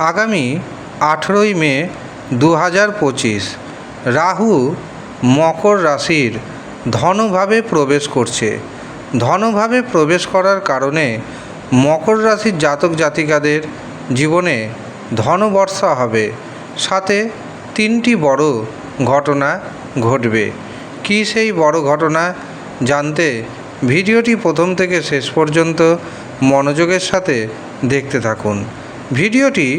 আগামী 18ই মে 2025 রাহু মকর রাশির ধনভাবে প্রবেশ করছে। ধনভাবে প্রবেশ করার কারণে মকর রাশির জাতক জাতিকাদের জীবনে ধনবর্ষা হবে, সাথে 3টি বড় ঘটনা ঘটবে। কী সেই বড় ঘটনা জানতে ভিডিওটি প্রথম থেকে শেষ পর্যন্ত মনোযোগের সাথে দেখতে থাকুন। ভিডিওটি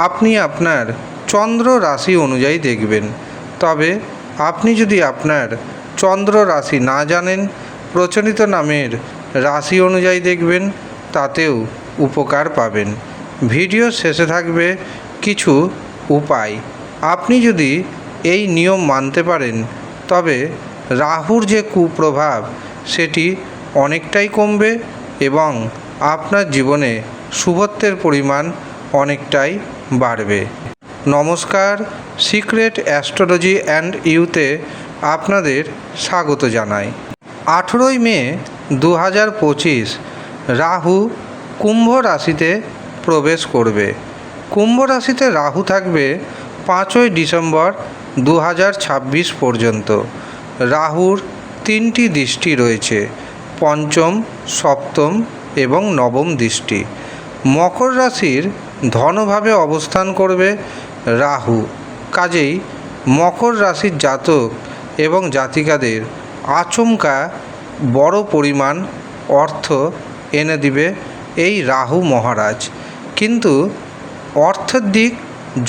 আপনি আপনার চন্দ্র রাশি অনুযায়ী দেখবেন। তবে আপনি যদি আপনার চন্দ্র রাশি না জানেন, প্রচলিত নামের রাশি অনুযায়ী দেখবেন, তাতেও উপকার পাবেন। ভিডিও শেষে থাকবে কিছু উপায়। আপনি যদি এই নিয়ম মানতে পারেন, তবে রাহুর যে কুপ্রভাব সেটি অনেকটাই কমবে এবং আপনার জীবনে শুভত্বের পরিমাণ অনেকটাই বাড়বে। নমস্কার, সিক্রেট অ্যাস্ট্রোলজি অ্যান্ড ইউতে আপনাদের স্বাগত জানাই। 18ই মে 2025 রাহু কুম্ভ রাশিতে প্রবেশ করবে। কুম্ভ রাশিতে রাহু থাকবে 5ই ডিসেম্বর 2026 পর্যন্ত। রাহুর 3টি দৃষ্টি রয়েছে, পঞ্চম, সপ্তম এবং নবম দৃষ্টি। মকর রাশির ধনভাবে অবস্থান করবে রাহু, কাজেই মকর রাশির জাতক এবং জাতিকাদের আচমকা বড় পরিমাণ অর্থ এনে দিবে এই রাহু মহারাজ। কিন্তু অর্থের দিক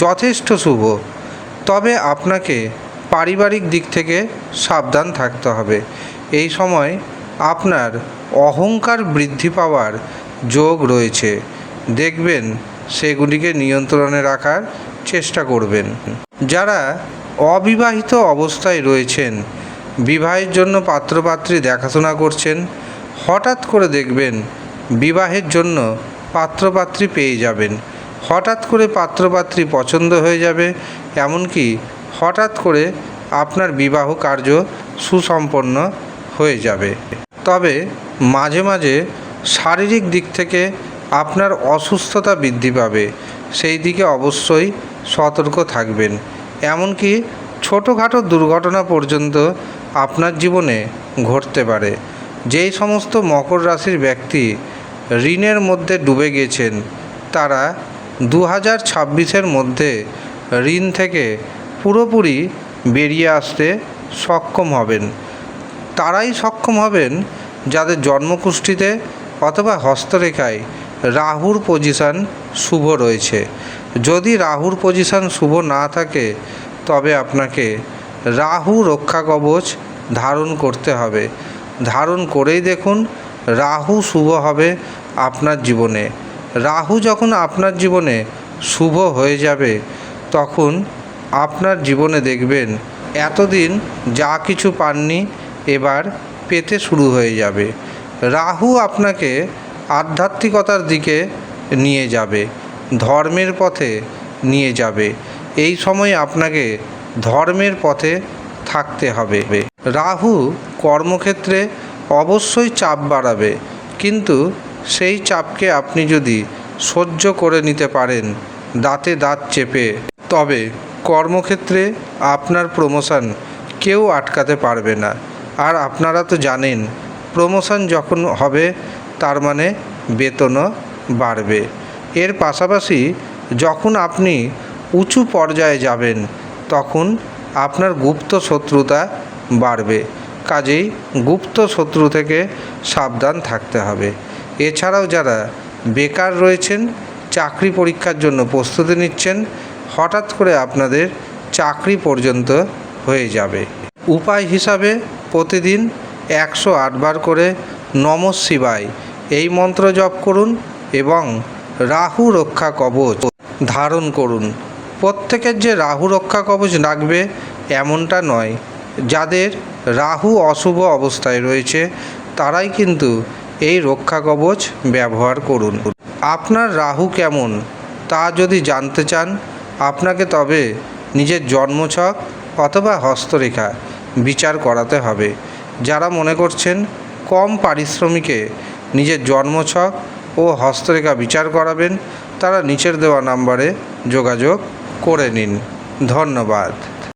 যথেষ্ট শুভ, তবে আপনাকে পারিবারিক দিক থেকে সাবধান থাকতে হবে। এই সময় আপনার অহংকার বৃদ্ধি পাওয়ার যোগ রয়েছে, দেখবেন সেগুলিকে নিয়ন্ত্রণে রাখার চেষ্টা করবেন। যারা অবিবাহিত অবস্থায় রয়েছেন, বিবাহের জন্য পাত্রপাত্রী দেখাশোনা করছেন, হঠাৎ করে দেখবেন বিবাহের জন্য পাত্রপাত্রী পেয়ে যাবেন। হঠাৎ করে পাত্রপাত্রী পছন্দ হয়ে যাবে, এমনকি হঠাৎ করে আপনার বিবাহ কার্য সুসম্পন্ন হয়ে যাবে। তবে মাঝে মাঝে শারীরিক দিক থেকে আপনার অসুস্থতা বৃদ্ধি পাবে, সেই দিকে অবশ্যই সতর্ক থাকবেন। এমনকি ছোটোখাটো দুর্ঘটনা পর্যন্ত আপনার জীবনে ঘটতে পারে। যেই সমস্ত মকর রাশির ব্যক্তি ঋণের মধ্যে ডুবে গেছেন, তারা 2026-এর মধ্যে ঋণ থেকে পুরোপুরি বেরিয়ে আসতে সক্ষম হবেন। তারাই সক্ষম হবেন যাদের জন্মকুষ্ঠিতে অথবা হস্তরেখায় রাহুর পজিশান শুভ রয়েছে। যদি রাহুর পজিশান শুভ না থাকে, তবে আপনাকে রাহু রক্ষা কবচ ধারণ করতে হবে। ধারণ করেই দেখুন, রাহু শুভ হবে আপনার জীবনে। রাহু যখন আপনার জীবনে শুভ হয়ে যাবে, তখন আপনার জীবনে দেখবেন এতদিন যা কিছু পাননি, এবার পেতে শুরু হয়ে যাবে। রাহু আপনাকে আধ্যাত্মিকতার দিকে নিয়ে যাবে, ধর্মের পথে নিয়ে যাবে। এই সময় আপনাকে ধর্মের পথে থাকতে হবে। রাহু কর্মক্ষেত্রে অবশ্যই চাপ বাড়াবে, কিন্তু সেই চাপকে আপনি যদি সহ্য করে নিতে পারেন দাঁতে দাঁত চেপে, তবে কর্মক্ষেত্রে আপনার প্রমোশন কেউ আটকাতে পারবে না। আর আপনারা তো জানেন, প্রমোশন যখন হবে তার মানে বেতনও বাড়বে। এর পাশাপাশি যখন আপনি উঁচু পর্যায়ে যাবেন, তখন আপনার গুপ্ত শত্রুতা বাড়বে। কাজেই গুপ্ত শত্রু থেকে সাবধান থাকতে হবে। এছাড়াও যারা বেকার রয়েছেন, চাকরি পরীক্ষার জন্য প্রস্তুতি নিচ্ছেন, হঠাৎ করে আপনাদের চাকরি পর্যন্ত হয়ে যাবে। উপায় হিসাবে প্রতিদিন 108 বার করে নমঃ শিবায় এই মন্ত্র জপ করুন এবং রাহু রক্ষা কবচ ধারণ করুন। প্রত্যেকের যে রাহু রক্ষা কবচ লাগবে এমনটা নয়। যাদের রাহু অশুভ অবস্থায় রয়েছে, তারাই কিন্তু এই রক্ষা কবচ ব্যবহার করুন। আপনার রাহু কেমন তা যদি জানতে চান, আপনাকে তবে নিজের জন্মছক অথবা হস্তরেখা বিচার করাতে হবে। যারা মনে করছেন কম পারিশ্রমিকে নিজের জন্মছক ও হস্তরেখা বিচার করাবেন, তারা নিচের দেওয়া নাম্বারে যোগাযোগ করে নিন। ধন্যবাদ।